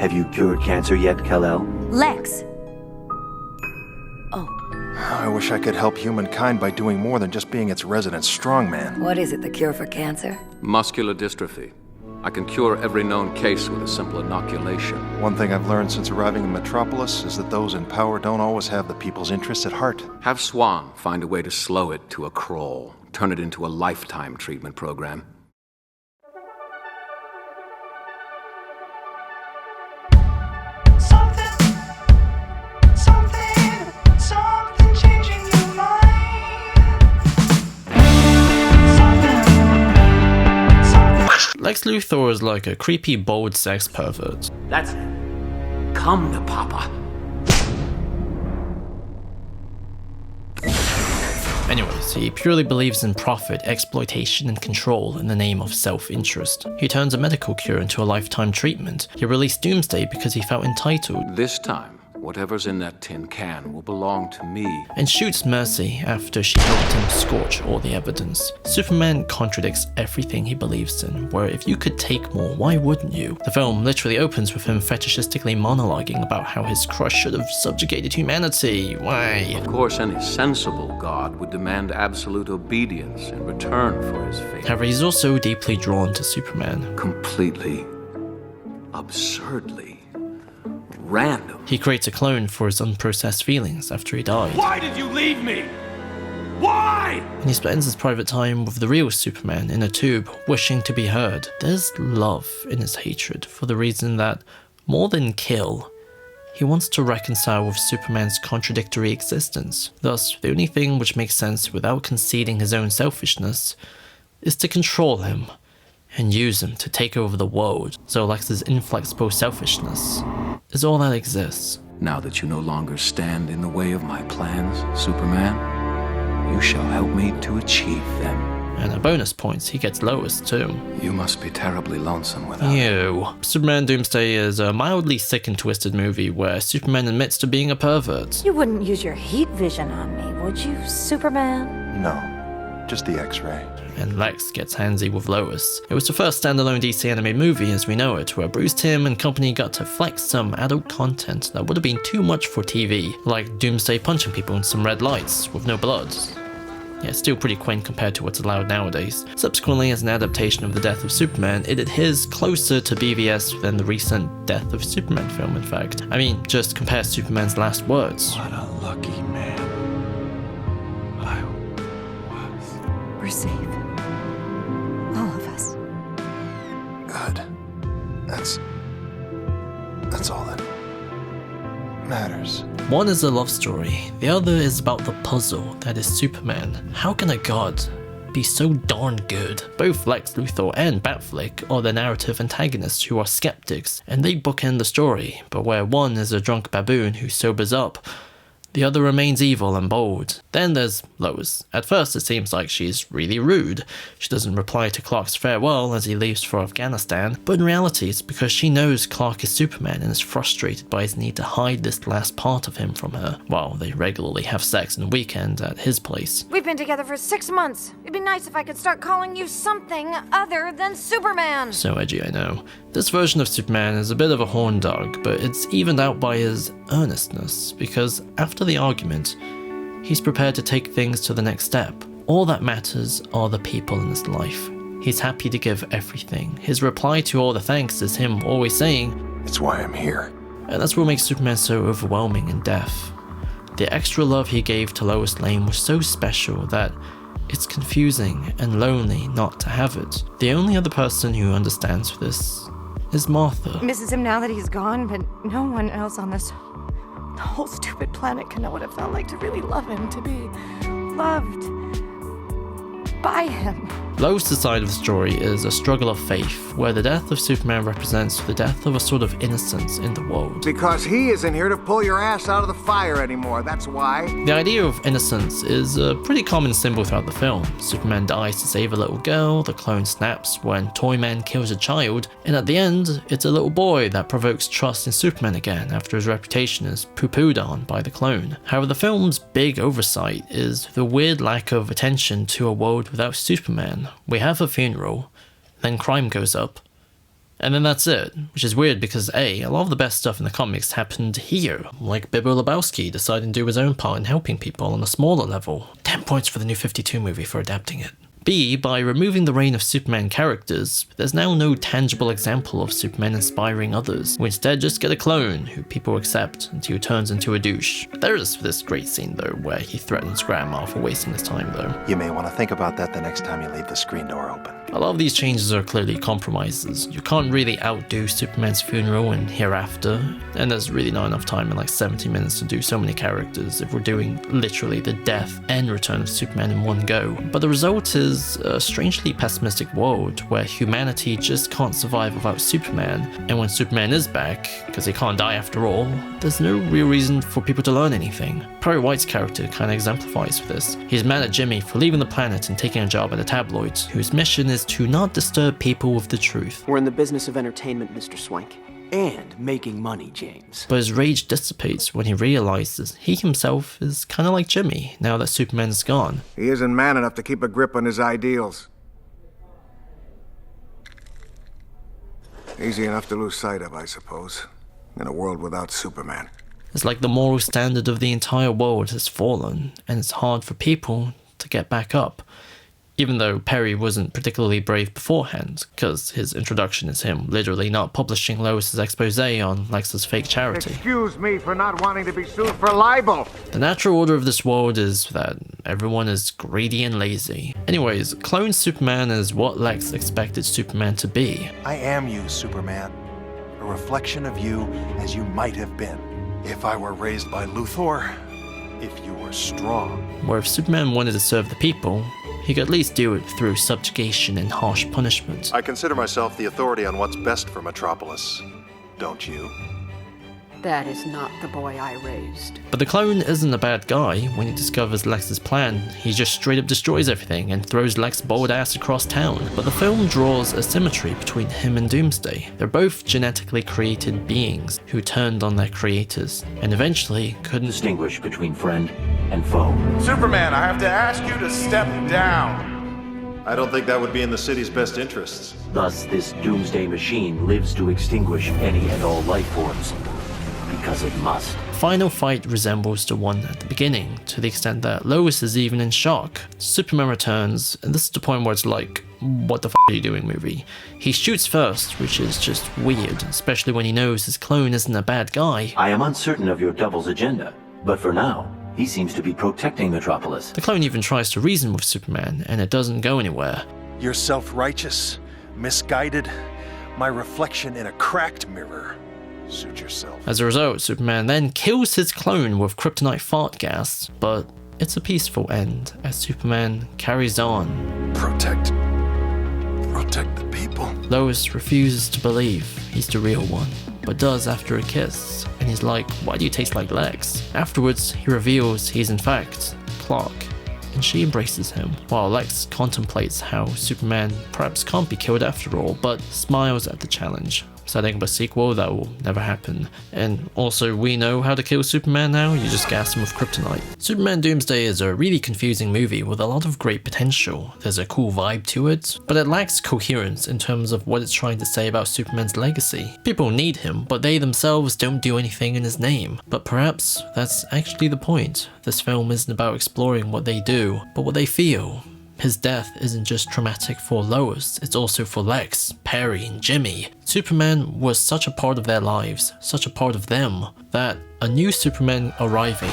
Have you cured cancer yet, Kal-El? Lex! Oh. I wish I could help humankind by doing more than just being its resident strongman. What is it, the cure for cancer? Muscular dystrophy. I can cure every known case with a simple inoculation. One thing I've learned since arriving in Metropolis is that those in power don't always have the people's interests at heart. Have Swan find a way to slow it to a crawl. Turn it into a lifetime treatment program. Something changing your mind. Lex Luthor is like a creepy, bold sex pervert. That's it. Come to Papa. Anyways, he purely believes in profit, exploitation, and control in the name of self-interest. He turns a medical cure into a lifetime treatment. He released Doomsday because he felt entitled. This time, whatever's in that tin can will belong to me. And shoots Mercy after she helped him scorch all the evidence. Superman contradicts everything he believes in, where if you could take more, why wouldn't you? The film literally opens with him fetishistically monologuing about how his crush should have subjugated humanity. Why? Of course, any sensible god would demand absolute obedience in return for his faith. However, he's also deeply drawn to Superman. Completely, absurdly random. He creates a clone for his unprocessed feelings after he died. Why did you leave me? Why? And he spends his private time with the real Superman in a tube, wishing to be heard. There's love in his hatred for the reason that, more than kill, he wants to reconcile with Superman's contradictory existence. Thus, the only thing which makes sense without conceding his own selfishness is to control him and use him to take over the world. So Lex's inflexible selfishness is all that exists. Now that you no longer stand in the way of my plans, Superman, you shall help me to achieve them. And at bonus points, he gets Lois too. You must be terribly lonesome without her. Ew. Superman Doomsday is a mildly sick and twisted movie where Superman admits to being a pervert. You wouldn't use your heat vision on me, would you, Superman? No, just the X-ray. And Lex gets handsy with Lois. It was the first standalone DC animated movie as we know it, where Bruce Timm and company got to flex some adult content that would have been too much for TV, like Doomsday punching people in some red lights with no blood. Yeah, it's still pretty quaint compared to what's allowed nowadays. Subsequently, as an adaptation of The Death of Superman, it adheres closer to BVS than the recent Death of Superman film, in fact. I mean, just compare Superman's last words. What a lucky man I was. We're safe. All of us. Good. That's all that matters. One is a love story, the other is about the puzzle that is Superman. How can a god be so darn good? Both Lex Luthor and Batfleck are the narrative antagonists who are skeptics, and they bookend the story, but where one is a drunk baboon who sobers up, the other remains evil and bold. Then there's Lois. At first it seems like she's really rude. She doesn't reply to Clark's farewell as he leaves for Afghanistan, but in reality it's because she knows Clark is Superman and is frustrated by his need to hide this last part of him from her, while they regularly have sex on the weekend at his place. We've been together for 6 months. It'd be nice if I could start calling you something other than Superman. So edgy, I know. This version of Superman is a bit of a horn dog, but it's evened out by his earnestness, because after the argument, he's prepared to take things to the next step. All that matters are the people in his life. He's happy to give everything. His reply to all the thanks is him always saying, It's why I'm here. and that's what makes Superman so overwhelming in depth. The extra love he gave to Lois Lane was so special that it's confusing and lonely not to have it. The only other person who understands this is Martha. Misses him now that he's gone, but no one else on this whole stupid planet can know what it felt like to really love him, to be loved by him. Lois' side of the story is a struggle of faith, where the death of Superman represents the death of a sort of innocence in the world. Because he isn't here to pull your ass out of the fire anymore, that's why. The idea of innocence is a pretty common symbol throughout the film. Superman dies to save a little girl, the clone snaps when Toyman kills a child, and at the end, it's a little boy that provokes trust in Superman again after his reputation is poo-pooed on by the clone. However, the film's big oversight is the weird lack of attention to a world without Superman. We have a funeral, then crime goes up, And then that's it, which is weird because a lot of the best stuff in the comics happened here, like Bibbo Lebowski deciding to do his own part in helping people on a smaller level. 10 points for the New 52 movie for adapting it. B, by removing the reign of Superman characters, there's now no tangible example of Superman inspiring others. We instead just get a clone who people accept until he turns into a douche. There is this great scene though, where he threatens Grandma for wasting his time though. You may want to think about that the next time you leave the screen door open. A lot of these changes are clearly compromises. You can't really outdo Superman's funeral and Hereafter, and there's really not enough time in like 70 minutes to do so many characters if we're doing literally the death and return of Superman in one go. But the result is a strangely pessimistic world where humanity just can't survive without Superman, and when Superman is back, because he can't die after all, there's no real reason for people to learn anything. Perry White's character kinda exemplifies this. He's mad at Jimmy for leaving the planet and taking a job at a tabloid, whose mission is to not disturb people with the truth. We're in the business of entertainment, Mr. Swank. And making money, James. But his rage dissipates when he realizes he himself is kinda like Jimmy now that Superman's gone. He isn't man enough to keep a grip on his ideals. Easy enough to lose sight of, I suppose, in a world without Superman. It's like the moral standard of the entire world has fallen, and it's hard for people to get back up. Even though Perry wasn't particularly brave beforehand, because his introduction is him literally not publishing Lois's expose on Lex's fake charity. Excuse me for not wanting to be sued for libel. The natural order of this world is that everyone is greedy and lazy. Anyways, clone Superman is what Lex expected Superman to be. I am you, Superman. A reflection of you as you might have been. If I were raised by Luthor, if you were strong. Where if Superman wanted to serve the people, he could at least do it through subjugation and harsh punishment. I consider myself the authority on what's best for Metropolis. Don't you? That is not the boy I raised. But the clone isn't a bad guy. When he discovers Lex's plan, he just straight up destroys everything and throws Lex's bold ass across town. But the film draws a symmetry between him and Doomsday. They're both genetically created beings who turned on their creators, and eventually couldn't Distinguish between friend and foe. Superman, I have to ask you to step down. I don't think that would be in the city's best interests. Thus, this Doomsday machine lives to extinguish any and all life forms. Because it must. Final fight resembles the one at the beginning, to the extent that Lois is even in shock. Superman returns, and this is the point where it's like, what the f are you doing, movie? He shoots first, which is just weird, especially when he knows his clone isn't a bad guy. I am uncertain of your double's agenda, but for now, he seems to be protecting Metropolis. The clone even tries to reason with Superman, and it doesn't go anywhere. You're self-righteous, misguided, my reflection in a cracked mirror. Suit yourself. As a result, Superman then kills his clone with kryptonite fart gas, but it's a peaceful end as Superman carries on. Protect the people. Lois refuses to believe he's the real one, but does after a kiss, and he's like, why do you taste like Lex? Afterwards, he reveals he's in fact Clark, and she embraces him, while Lex contemplates how Superman perhaps can't be killed after all, but smiles at the challenge, setting up a sequel that will never happen. And also, we know how to kill Superman now, you just gas him with kryptonite. Superman Doomsday is a really confusing movie with a lot of great potential. There's a cool vibe to it, but it lacks coherence in terms of what it's trying to say about Superman's legacy. People need him, but they themselves don't do anything in his name. But perhaps that's actually the point. This film isn't about exploring what they do, but what they feel. His death isn't just traumatic for Lois, it's also for Lex, Perry, and Jimmy. Superman was such a part of their lives, such a part of them, that a new Superman arriving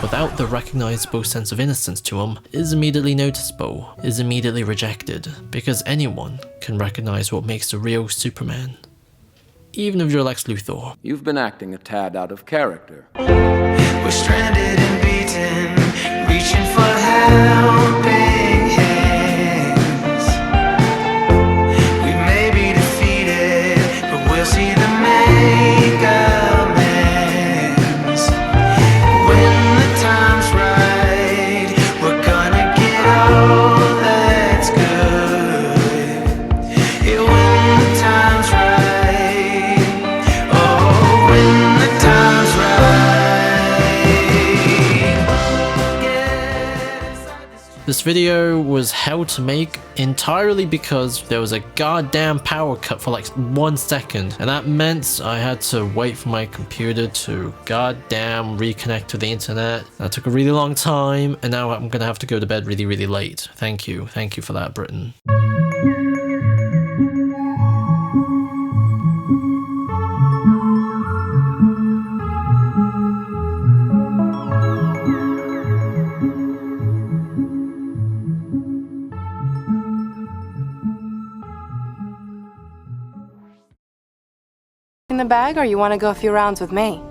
without the recognizable sense of innocence to him is immediately noticeable, is immediately rejected, because anyone can recognize what makes a real Superman. Even if you're Lex Luthor. You've been acting a tad out of character. We're stranded and beaten, reaching for helping hands. We may be defeated, but we'll see the make amends. When the time's right, we're gonna get all that's good. Yeah, when the time's right. Oh, when the time's right. The This video was hell to make entirely because there was a goddamn power cut for like 1 second, and that meant I had to wait for my computer to goddamn reconnect to the internet. That took a really long time, and now I'm gonna have to go to bed really, really late. Thank you for that, Britain. In the bag, or you want to go a few rounds with me?